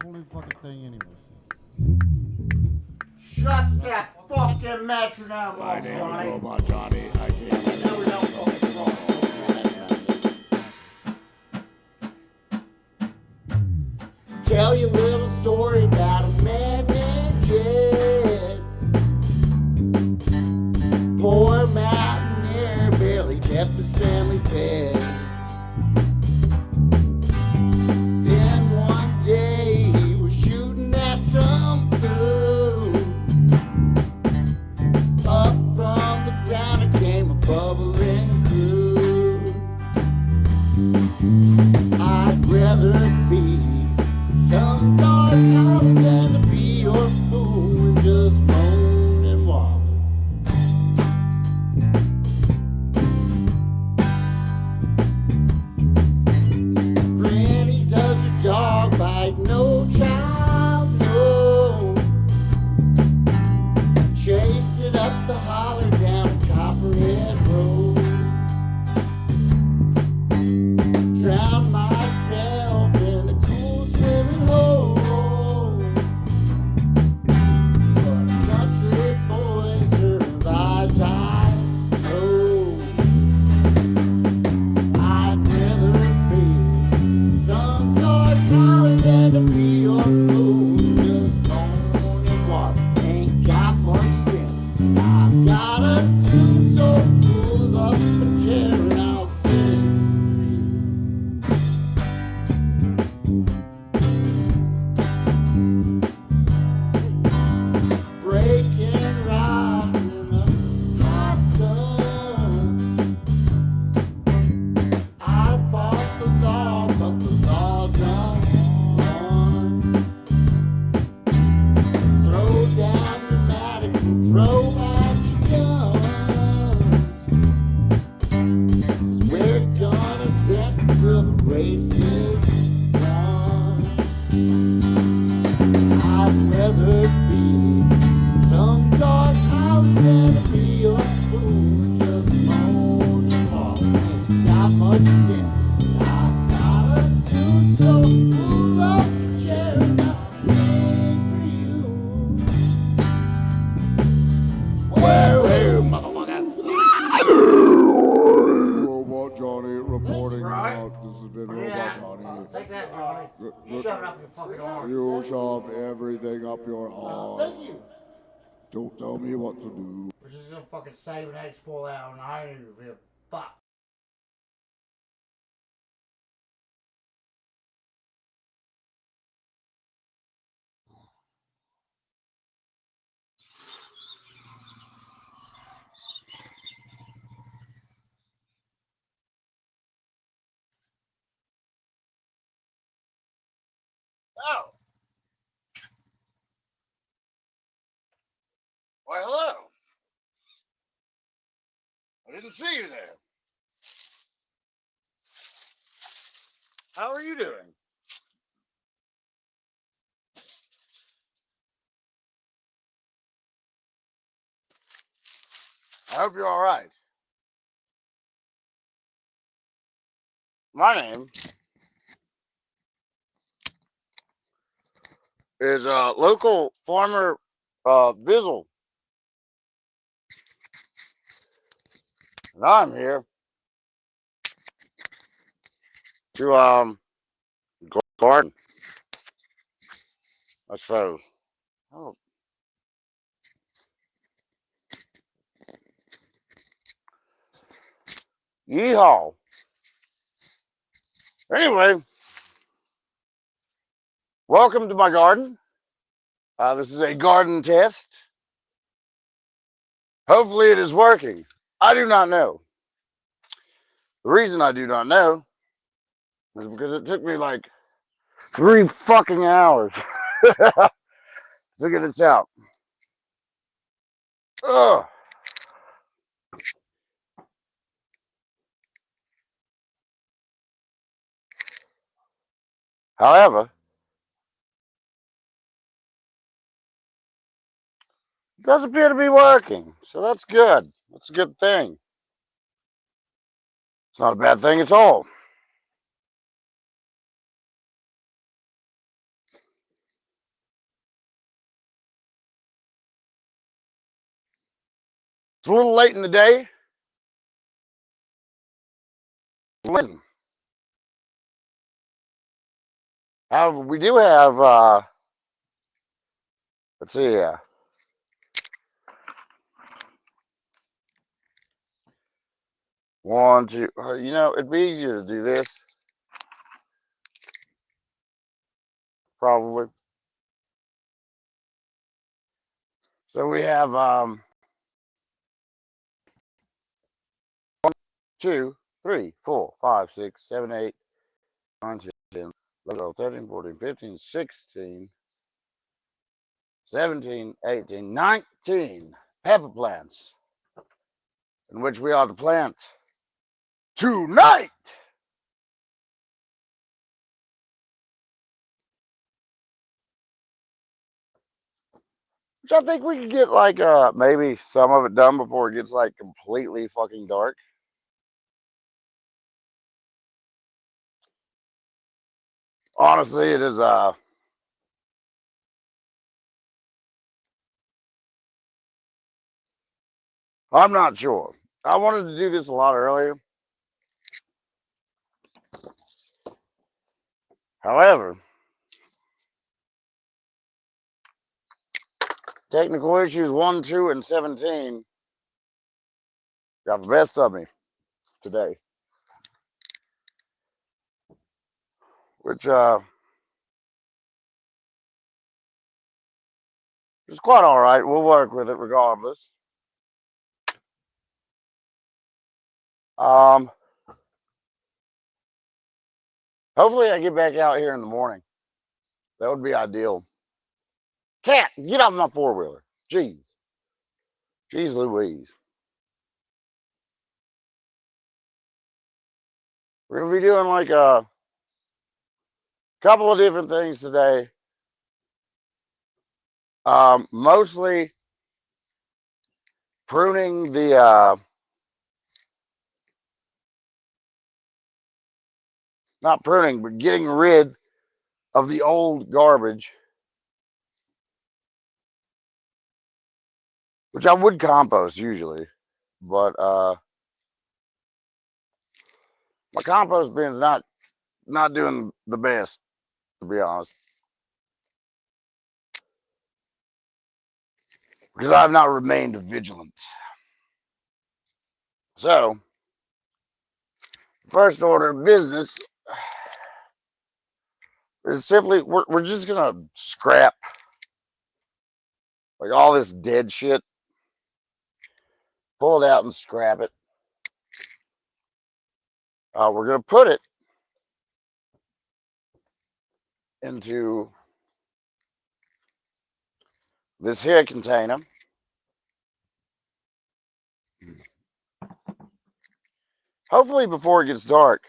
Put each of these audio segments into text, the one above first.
funny fucking thing anyway. Shut that fucking metronome My off, name is Johnny. Robot Johnny. I can't. No, we don't fucking rock. Tell you a little story about a man named Jed. Poor mountaineer barely kept his family fed. Then one day he was shooting at some food. Up from the ground it came a bubbling crude. I'd rather be some dark hollow than to be your fool and just moan and wallow. Granny, does your dog bite? No, child, no. Chased it up the holler down a Copperhead Road. Drowned myself in the cool swimming hole. But a country boy survives, I know. I'd rather be some dark collar than to be your fool. Just moan and walk, ain't got much sense. I've got a tune so full of a chair and I'll sing for you. Breaking rocks in the hot sun. I fought the law, but the law don't run. Throw down your mattocks and throw out your guns. 'Cause we're gonna dance until the race is done. I'd rather be some dark house than to be your fool. Just moan and walk, ain't got much sense. I've got a tune so full of chair and I'll sing for you. Whoa, motherfucker. Robot Johnny reporting Right. out. This has been Robot Yeah. Johnny. Take that, Johnny. Shove it up your fucking arm. You shove everything up your Thank arse. you. Don't tell me what to do. We're just gonna fucking save an egg spoil out and I don't even feel fuck. Oh. Why, hello. I didn't see you there. How are you doing? I hope you're all right. My name is local farmer Bizzle. And I'm here to garden, I suppose. Oh. Yeehaw. Anyway, welcome to my garden. This is a garden test. Hopefully it is working. I do not know. The reason I do not know is because it took me like 3 fucking hours to get this out. Ugh. However, it does appear to be working, so that's good. That's a good thing. It's not a bad thing at all. It's a little late in the day. Listen. However, we do have, let's see, 1, 2, you know, it'd be easier to do this, probably. So we have, 1, 2, 3, 4, 5, 6, 7, 8, 9, 10, 11, 12, 13, 14, 15, 16, 17, 18, 19 pepper plants, in which we are to plant tonight. Which I think we could get like maybe some of it done before it gets like completely fucking dark. Honestly, it is I'm not sure. I wanted to do this a lot earlier. However, technical issues 1, 2, and 17 got the best of me today. Which is quite alright. We'll work with it regardless. Hopefully I get back out here in the morning. That would be ideal. Cat, get off my 4-wheeler. Jeez. Jeez Louise. We're going to be doing like a couple of different things today. Mostly pruning the, not pruning, but getting rid of the old garbage. Which I would compost usually. But my compost bin's not doing the best, to be honest. Because I've not remained vigilant. So, first order of business is simply we're just gonna scrap like all this dead shit. Pull it out and scrap it. We're gonna put it into this here container. Hopefully before it gets dark.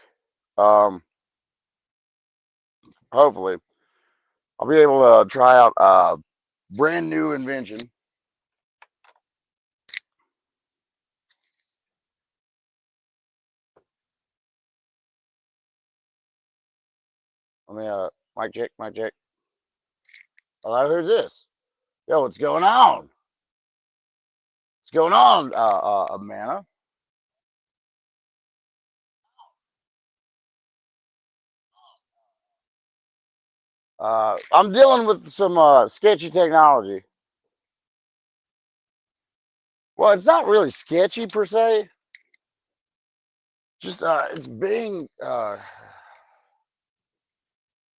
Hopefully I'll be able to try out a brand new invention. Let me mic check, mic check. Hello, who's this? Yo, what's going on? What's going on, Amanda? I'm dealing with some sketchy technology. Well, it's not really sketchy per se. Just it's being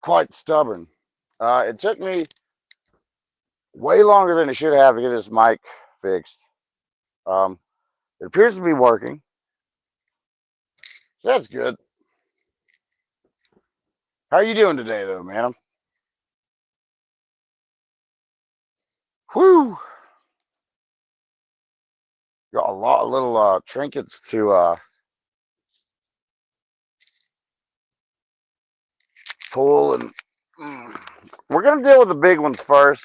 quite stubborn. It took me way longer than it should have to get this mic fixed. It appears to be working. So that's good. How are you doing today, though, man? Whew. Got a lot of little trinkets to pull, and we're gonna deal with the big ones first.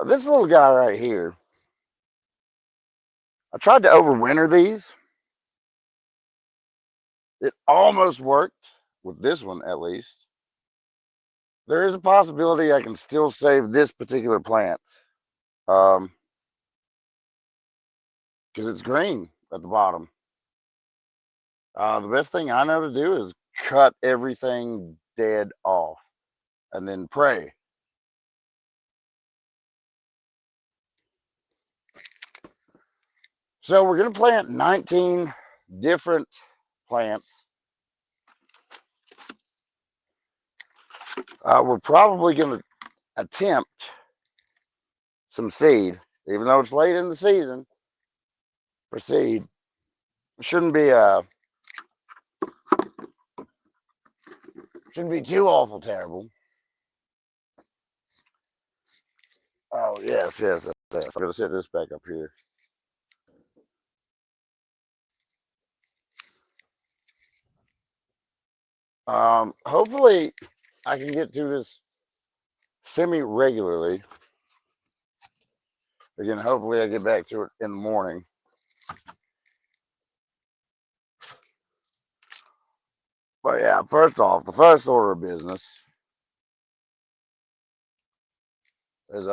This little guy right here. I tried to overwinter these. It almost worked with this one, at least. there is a possibility I can still save this particular plant. Because it's green at the bottom. The best thing I know to do is cut everything dead off and then pray. So we're going to plant 19 different plants. We're probably going to attempt some seed, even though it's late in the season for seed. Shouldn't be too awful terrible. Oh yes. I'm gonna set this back up here. Hopefully I can get to this semi-regularly. Again, hopefully I get back to it in the morning. But yeah, first off, the first order of business is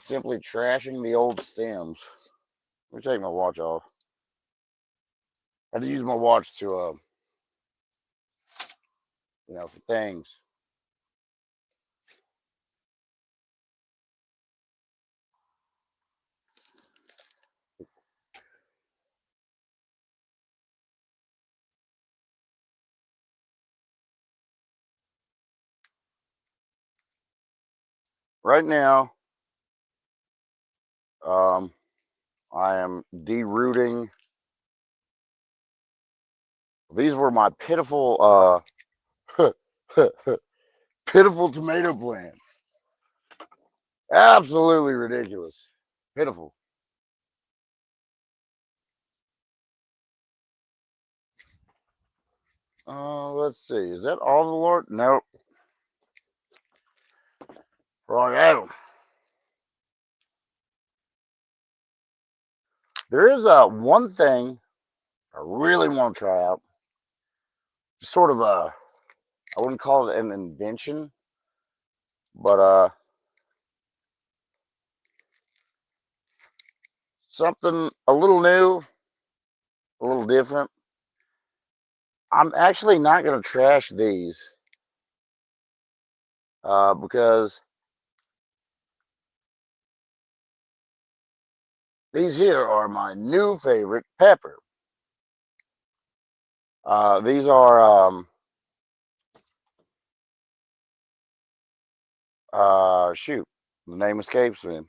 simply trashing the old stems. Let me take my watch off. I had to use my watch to for things. Right now, I am derooting. These were my pitiful pitiful tomato plants. Absolutely ridiculous. Pitiful. Let's see. Is that all the Lord? Nope. Right. There is one thing I really want to try out. Just sort of I wouldn't call it an invention, but something a little new, a little different. I'm actually not going to trash these because these here are my new favorite pepper. These are shoot, the name escapes me.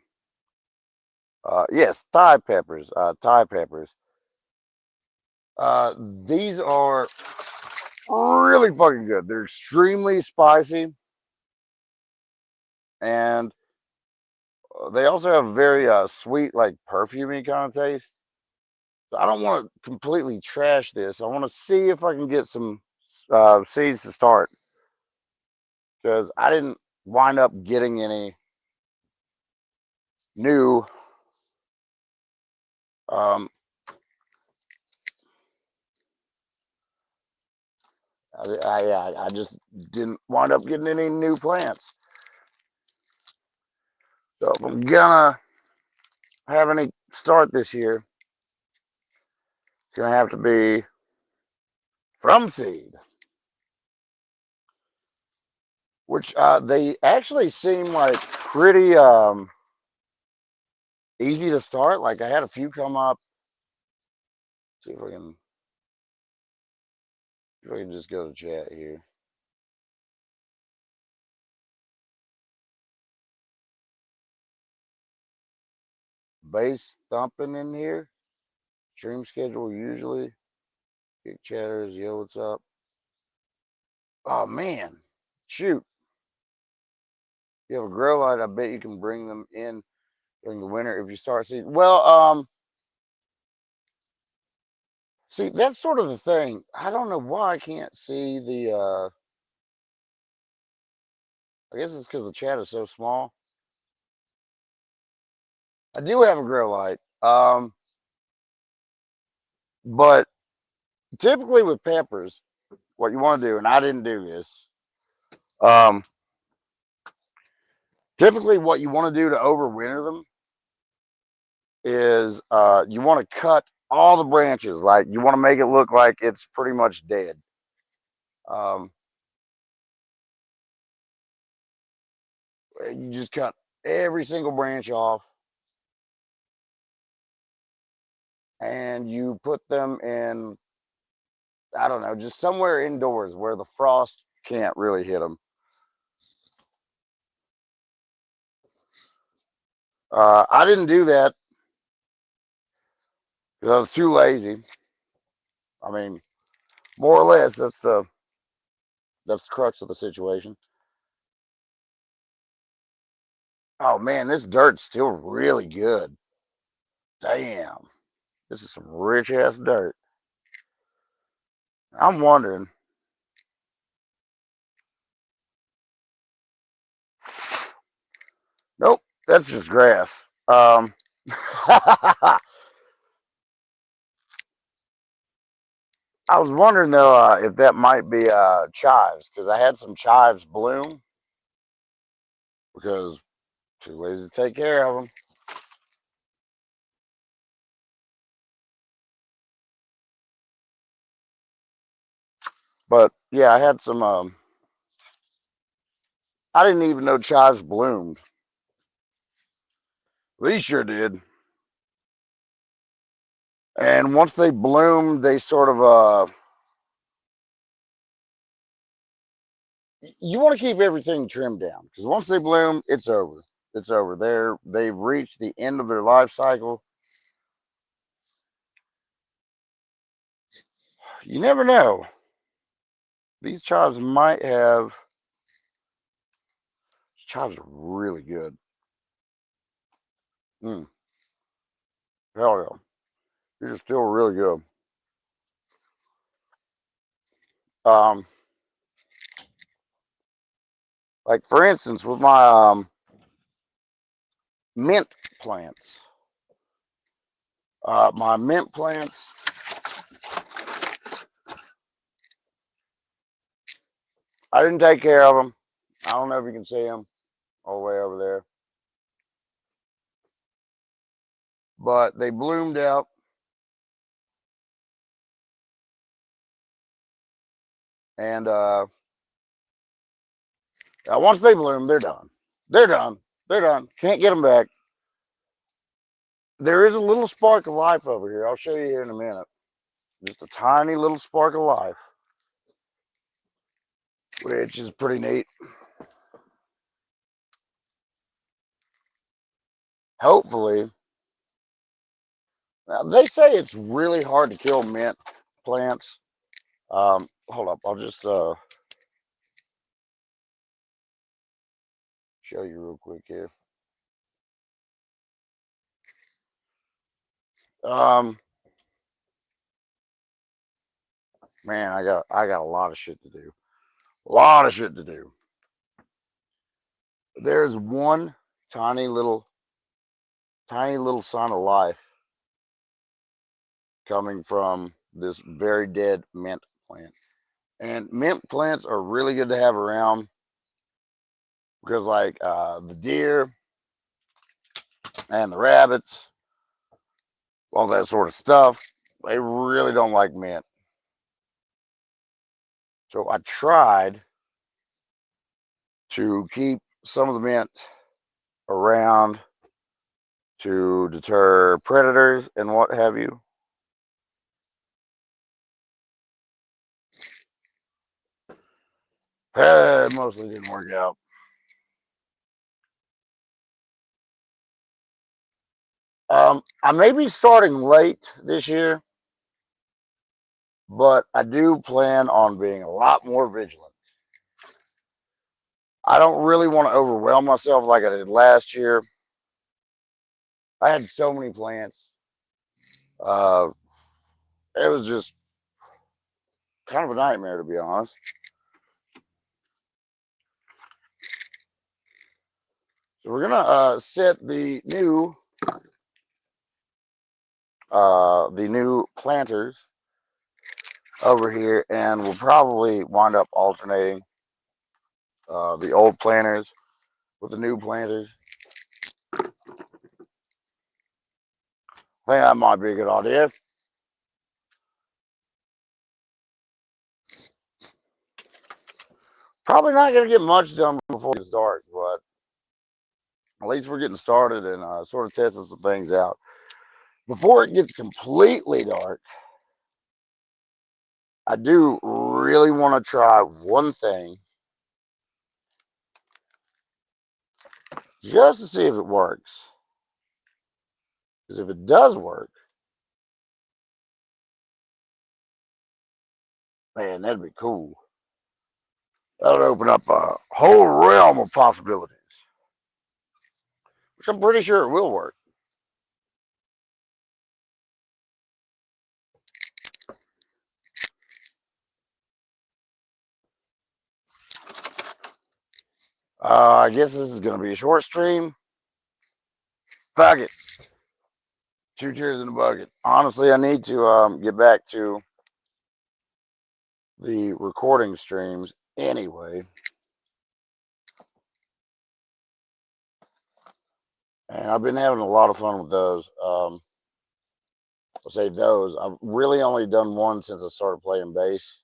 Yes, Thai peppers. Thai peppers. These are really fucking good. They're extremely spicy, and they also have very sweet, like perfumey kind of taste. So I don't want to completely trash this. I want to see if I can get some seeds to start, because I didn't wind up getting any new I just didn't wind up getting any new plants. So if I'm gonna have any start this year, it's gonna have to be from seed, which they actually seem like pretty easy to start. Like I had a few come up. See if I can just go to chat here. Bass thumping in here. Stream schedule usually. Kick chatters, yo, what's up? Oh man, shoot. You have a grow light, I bet you can bring them in during the winter if you start seeing. Well, see, that's sort of the thing. I don't know why I can't see the I guess it's because the chat is so small. I do have a grow light. But typically with peppers, what you want to do, and I didn't do this, Typically, what you want to do to overwinter them is you want to cut all the branches. Like, you want to make it look like it's pretty much dead. You just cut every single branch off, and you put them in, I don't know, just somewhere indoors where the frost can't really hit them. I didn't do that because I was too lazy. I mean, more or less, that's the crux of the situation. Oh man, this dirt's still really good. Damn, this is some rich ass dirt. I'm wondering. Nope, that's just grass. I was wondering though if that might be chives, because I had some chives bloom because too lazy to take care of them. But yeah, I had some. I didn't even know chives bloomed. These sure did. And once they bloom, they sort of you want to keep everything trimmed down, because once they bloom, it's over. It's over. They've reached the end of their life cycle. You never know. These chives might have. Chives are really good. Mm. Hell yeah. These are still really good. Um, like for instance, with my mint plants. My mint plants, I didn't take care of them. I don't know if you can see them all the way over there. But they bloomed out. And once they bloom, they're done. They're done. They're done. Can't get them back. There is a little spark of life over here. I'll show you here in a minute. Just a tiny little spark of life, which is pretty neat. Hopefully. Now, they say it's really hard to kill mint plants. Hold up. I'll just show you real quick here. Man, I got a lot of shit to do. A lot of shit to do. There's one tiny little sign of life coming from this very dead mint plant. And mint plants are really good to have around because, like, the deer and the rabbits, all that sort of stuff, they really don't like mint. So I tried to keep some of the mint around to deter predators and what have you. It mostly didn't work out. I may be starting late this year, but I do plan on being a lot more vigilant. I don't really want to overwhelm myself like I did last year. I had so many plants. It was just kind of a nightmare, to be honest. So we're gonna set the new planters over here, and we'll probably wind up alternating the old planters with the new planters. I think that might be a good idea. Probably not going to get much done before it's dark, but at least we're getting started and sort of testing some things out. Before it gets completely dark, I do really want to try one thing just to see if it works. Because if it does work, man, that'd be cool. That would open up a whole realm of possibilities, which I'm pretty sure it will work. I guess this is going to be a short stream. Fuck it. 2 cheers in a bucket. Honestly, I need to get back to the recording streams anyway. And I've been having a lot of fun with those. I'll say those. I've really only done one since I started playing bass.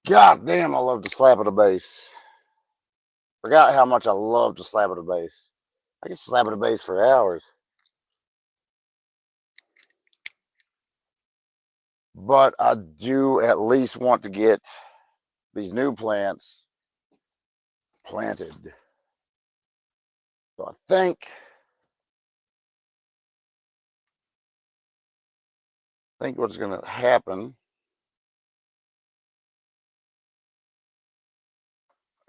God damn, I love to slap at a bass. Forgot how much I love to slap at a bass. I can slap at a bass for hours. But I do at least want to get these new plants planted. So I think what's going to happen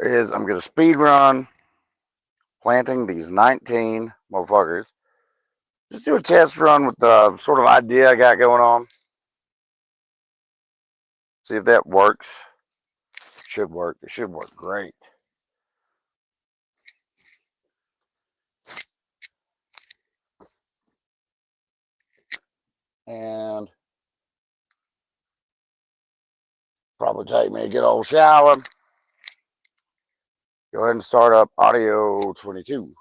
is I'm going to speed run planting these 19 motherfuckers. Just do a test run with the sort of idea I got going on. See if that works. Should work. It should work great. And probably take me a good old shower. Go ahead and start up audio 22.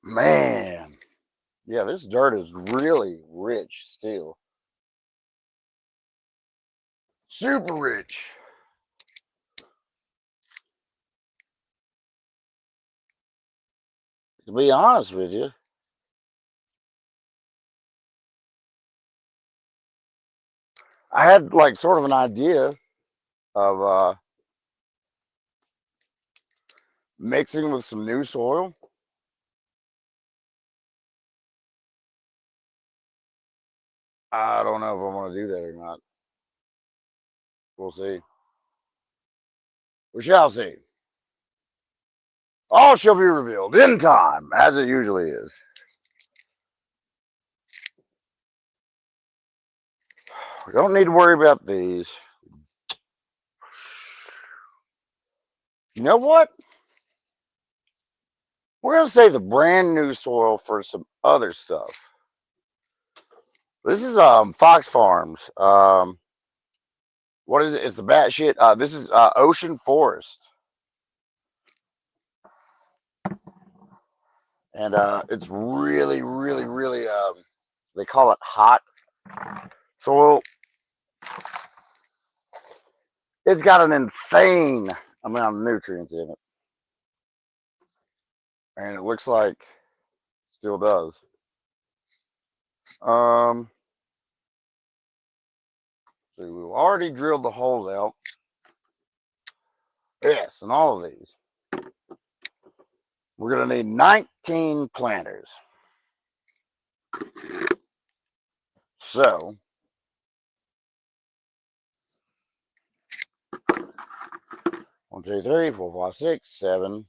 Man, yeah, this dirt is really rich still. Super rich. To be honest with you, I had like sort of an idea of mixing with some new soil. I don't know if I want to do that or not. We'll see. We shall see. All shall be revealed in time, as it usually is. We don't need to worry about these. You know what? We're going to save the brand new soil for some other stuff. This is Fox Farms. What is it? It's the batshit. This is Ocean Forest. And it's really, really, really, they call it hot soil. It's got an insane amount of nutrients in it. And it looks like it still does. So we've already drilled the holes out. Yes, and all of these. We're going to need 19 planters. So, 1, 2, 3, 4, 5, 6, 7,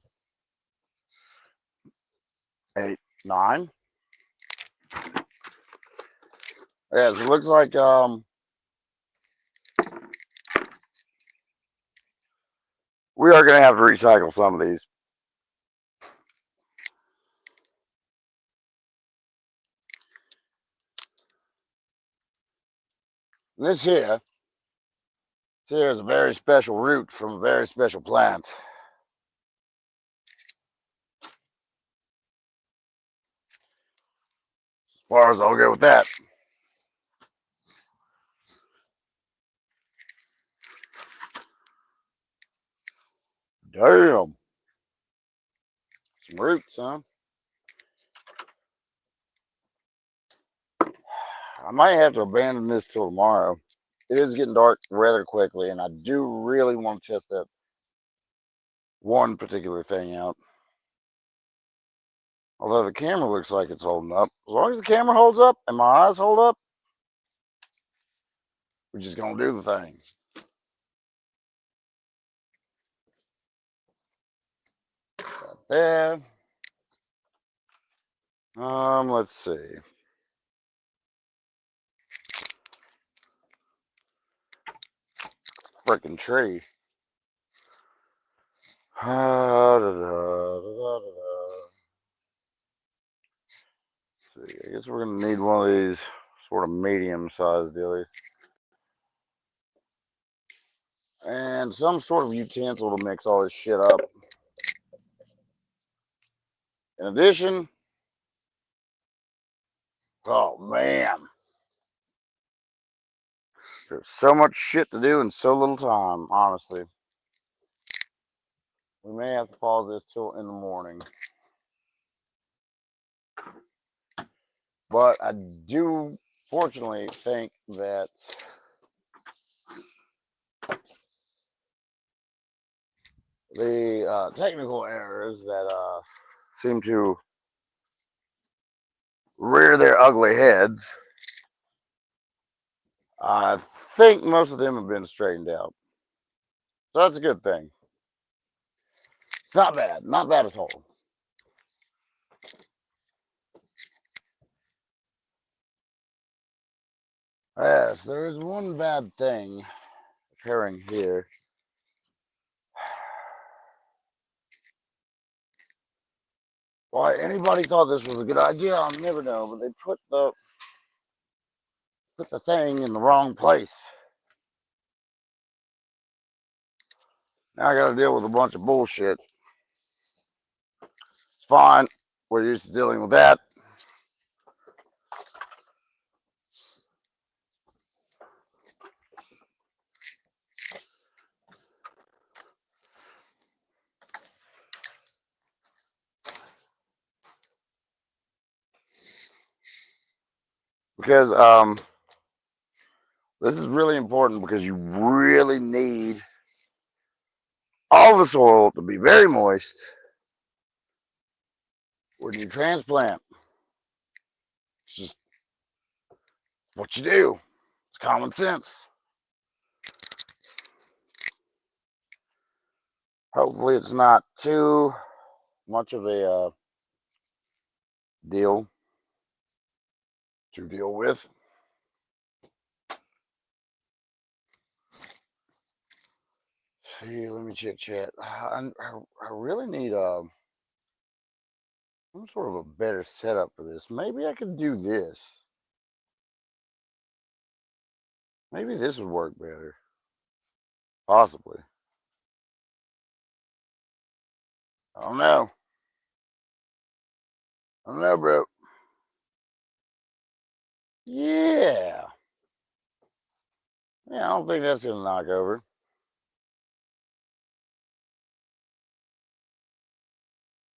8, 9. Yes, it looks like we are going to have to recycle some of these. This here is a very special root from a very special plant. As far as I'll go with that. Damn. Some roots, huh? I might have to abandon this till tomorrow. It is getting dark rather quickly, and I do really want to test that one particular thing out. Although the camera looks like it's holding up. As long as the camera holds up and my eyes hold up, we're just going to do the thing. Got that. Let's see. Freaking tree. See, I guess we're gonna need one of these sort of medium-sized dealies. And some sort of utensil to mix all this shit up. In addition, oh man, there's so much shit to do in so little time, honestly. We may have to pause this till in the morning. But I do fortunately think that the technical errors that seem to rear their ugly heads, I think most of them have been straightened out. So that's a good thing. It's not bad. Not bad at all. Yes, there is one bad thing occurring here. Why anybody thought this was a good idea, I'll never know. But they put the thing in the wrong place. Now I got to deal with a bunch of bullshit. It's fine. We're used to dealing with that. Because this is really important because you really need all the soil to be very moist when you transplant. It's just what you do. It's common sense. Hopefully it's not too much of a deal to deal with. See, let me check chat. I really need some sort of a better setup for this. Maybe I could do this. Maybe this would work better. Possibly. I don't know. I don't know, bro. Yeah. Yeah, I don't think that's gonna knock over.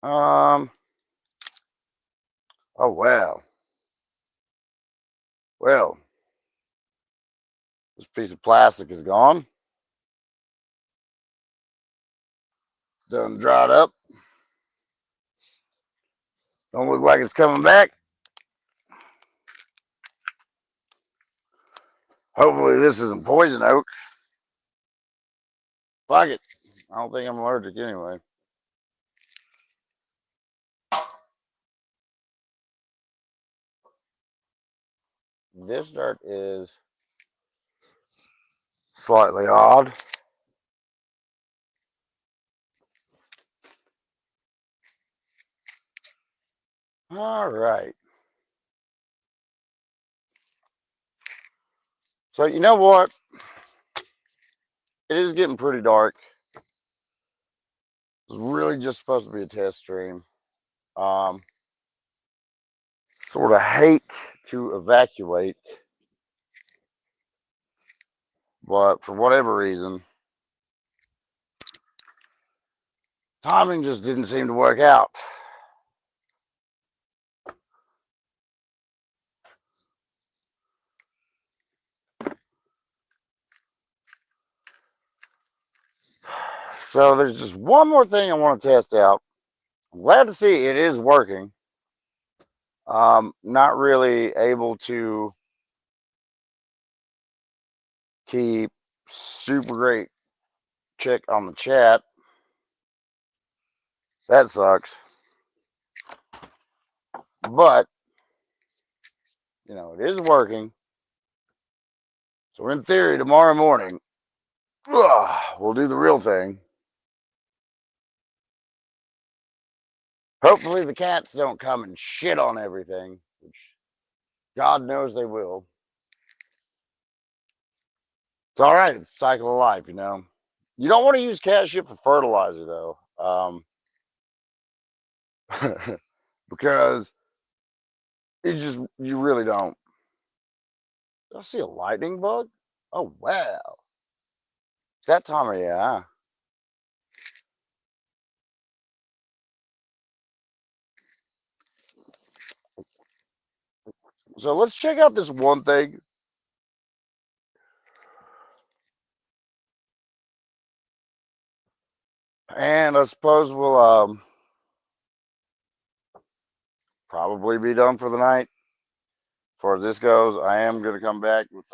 Oh wow. Well, this piece of plastic is gone. Done dried up. Don't look like it's coming back. Hopefully this isn't poison oak. Fuck it. I don't think I'm allergic anyway. This dirt is slightly odd. All right. So you know what? It is getting pretty dark. It's really just supposed to be a test stream. Sort of hate to evacuate, but for whatever reason, timing just didn't seem to work out. So there's just one more thing I want to test out. I'm glad to see it is working. Not really able to keep super great check on the chat. That sucks. But, you know, it is working. So in theory, tomorrow morning, we'll do the real thing. Hopefully the cats don't come and shit on everything, which God knows they will. It's all right. It's a cycle of life, you know. You don't want to use cat shit for fertilizer, though. Because you really don't. Did I see a lightning bug? Oh, wow. It's that time of year, huh? So let's check out this one thing. And I suppose we'll probably be done for the night. As far as this goes, I am going to come back with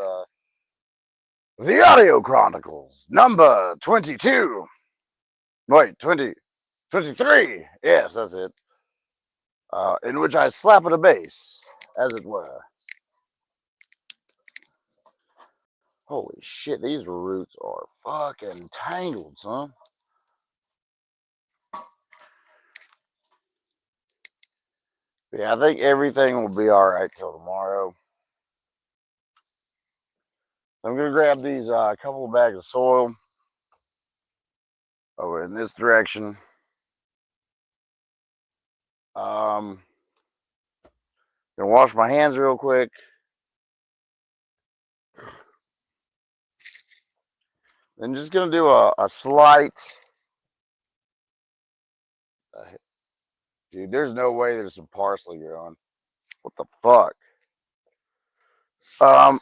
the Audio Chronicles, number 22. Wait, 23. Yes, that's it. In which I slap at a bass, as it were. Holy shit, these roots are fucking tangled, son. Yeah, I think everything will be all right till tomorrow. I'm going to grab these couple of bags of soil over in this direction. Gonna wash my hands real quick. Then just gonna do a slight. Dude, there's no way there's some parsley growing. What the fuck? Gonna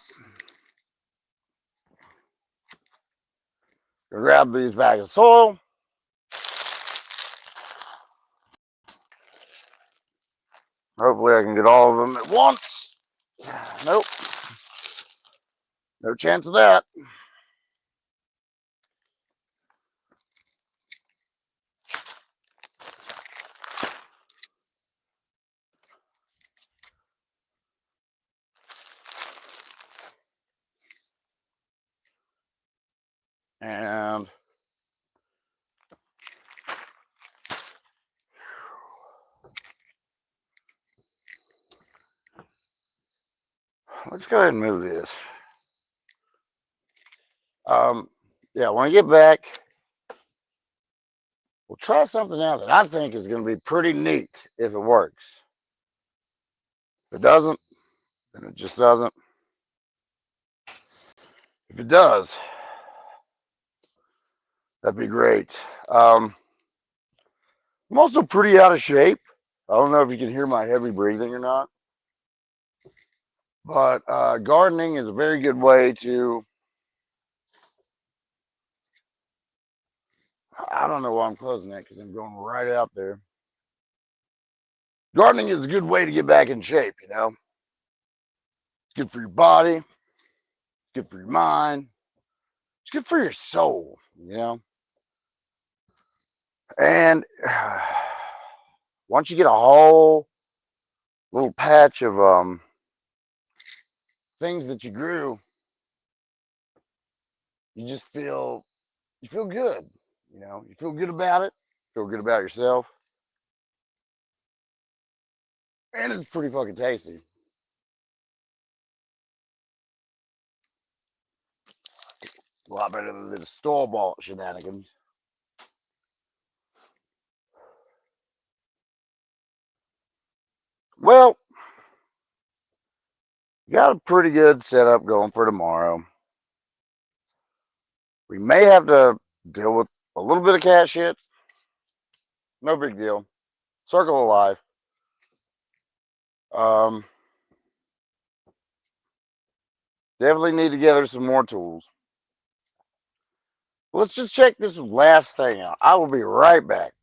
grab these bags of soil. Hopefully I can get all of them at once. Nope. No chance of that. And let's go ahead and move this. Yeah, when I get back, we'll try something out that I think is going to be pretty neat if it works. If it doesn't, then it just doesn't. If it does, that'd be great. I'm also pretty out of shape. I don't know if you can hear my heavy breathing or not. But gardening is a very good way to, I don't know why I'm closing that because I'm going right out there. Gardening is a good way to get back in shape, you know. It's good for your body. It's good for your mind. It's good for your soul, you know. And once you get a whole little patch of things that you grew, you just feel good, you know. You feel good about it. Feel good about yourself. And it's pretty fucking tasty. A lot better than the store-bought shenanigans. Well, got a pretty good setup going for tomorrow. We may have to deal with a little bit of cat shit. No big deal. Circle of life. Definitely need to gather some more tools. Let's just check this last thing out. I will be right back.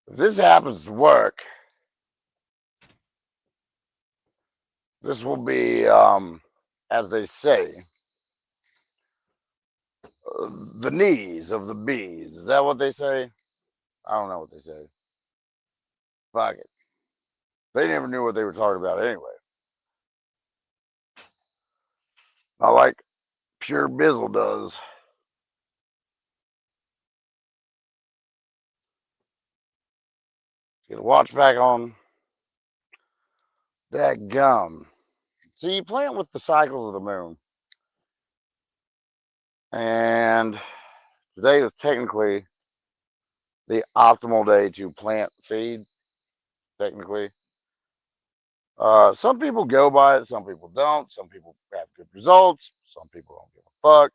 If this happens to work, this will be, as they say, the knees of the bees. Is that what they say? I don't know what they say. Fuck it. They never knew what they were talking about anyway. Not like pure Bizzle does. Get a watch back on. That gum. See, you plant with the cycles of the moon. And today is technically the optimal day to plant seed, technically. Some people go by it, some people don't. Some people have good results. Some people don't give a fuck.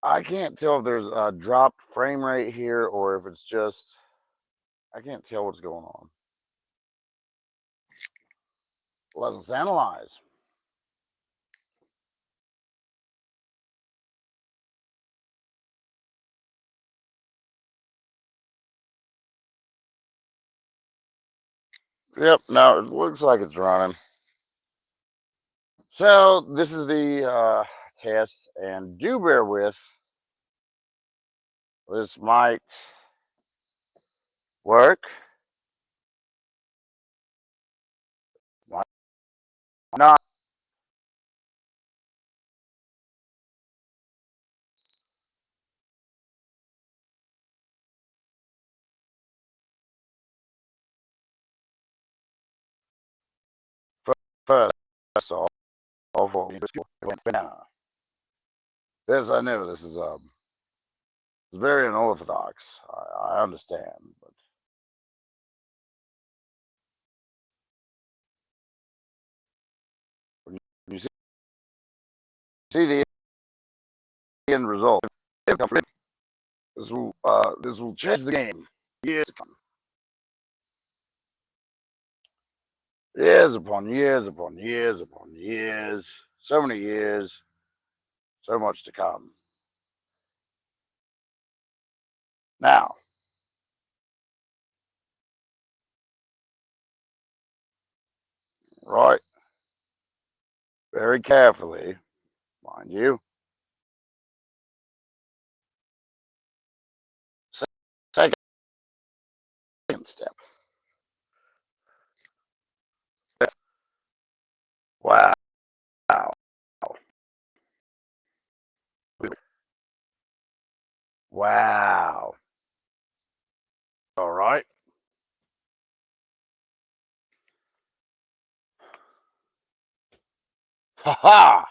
I can't tell if there's a dropped frame rate here or if it's just, I can't tell what's going on. Let us analyze. Yep, no, it looks like it's running. So this is the test, and do bear with. This might work. Might not. First, that's all for banana. This I know. This is it's very unorthodox. I understand, but when you see the end result, this will change the game. Years to come. Years upon years upon years upon years. So many years. So much to come. Now, right, very carefully, mind you. Second step. Wow. Wow. All right. Ha ha.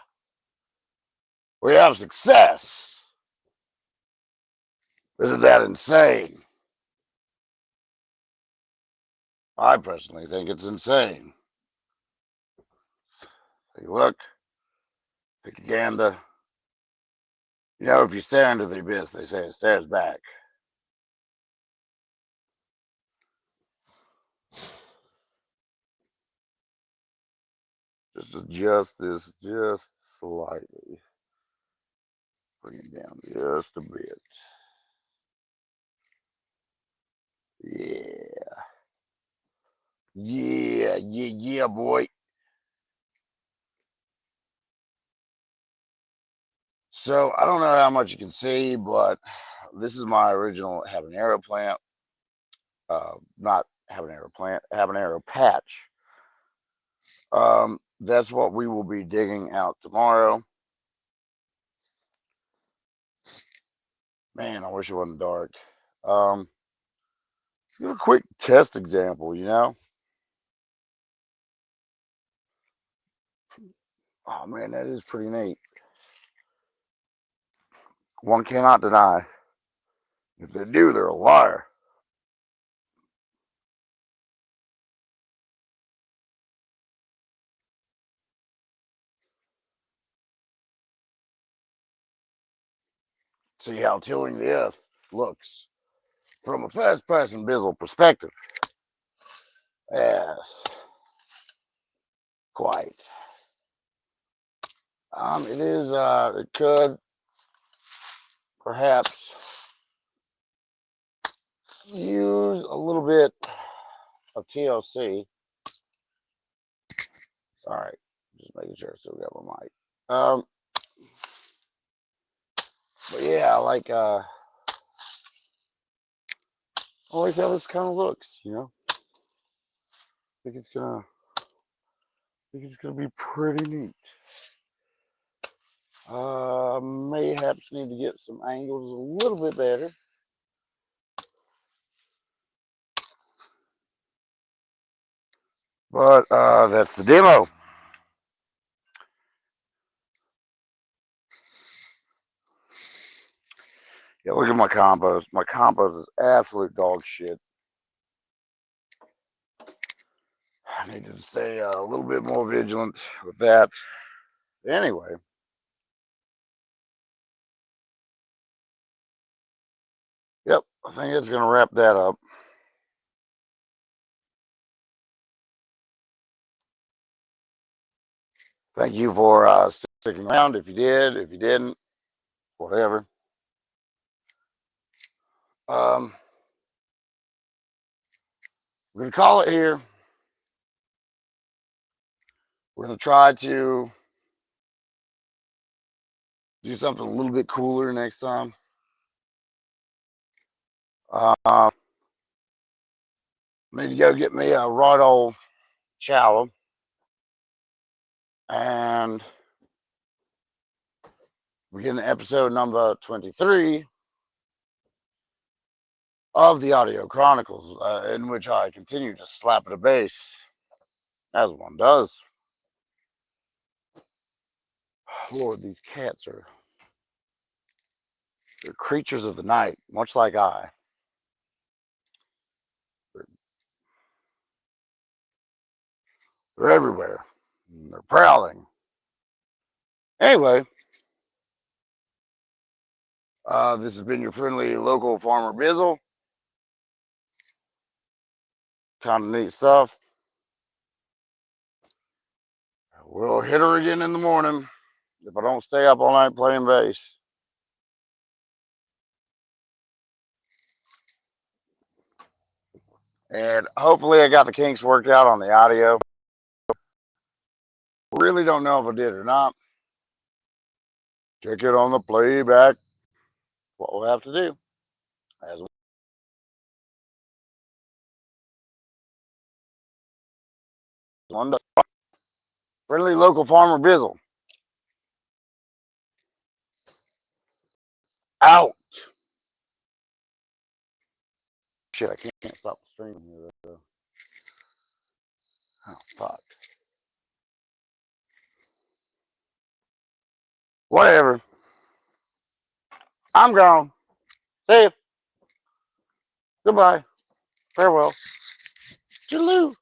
We have success. Isn't that insane? I personally think it's insane. Take a look, take a gander. You know, if you stare into the abyss, they say it stares back. Just adjust this just slightly. Bring it down just a bit. Yeah. Yeah, boy. So I don't know how much you can see, but this is my original habanero plant. Not habanero plant, habanero patch. That's what we will be digging out tomorrow. Man, I wish it wasn't dark. Give a quick test example, you know? Oh man, that is pretty neat. One cannot deny. If they do, they're a liar. See how tilling the earth looks from a first-person Bizzle perspective. Yes, quite. It is. It could perhaps use a little bit of TLC. All right, just making sure I still got my mic. But yeah, like I like how this kind of looks. You know, I think it's gonna be pretty neat. Mayhaps need to get some angles a little bit better. But that's the demo. Yeah, look at my compost. My compost is absolute dog shit. I need to stay a little bit more vigilant with that. Anyway. Yep, I think it's going to wrap that up. Thank you for sticking around. If you did, if you didn't, whatever. We're going to call it here. We're going to try to do something a little bit cooler next time. I need to go get me a right old shallow. And we're getting episode number 23 of the Audio Chronicles, in which I continue to slap at a bass, as one does. Lord, these cats they're creatures of the night, much like I. They're everywhere. They're prowling. Anyway, this has been your friendly local farmer Bizzle. Kind of neat stuff. We'll hit her again in the morning if I don't stay up all night playing bass. And hopefully I got the kinks worked out on the audio. Really don't know if I did or not. Check it on the playback. What we'll have to do. As one does. Friendly local farmer Bizzle. Out. Shit, I can't stop the stream here. Oh, fuck. Whatever. I'm gone. See you. Goodbye. Farewell. Salute.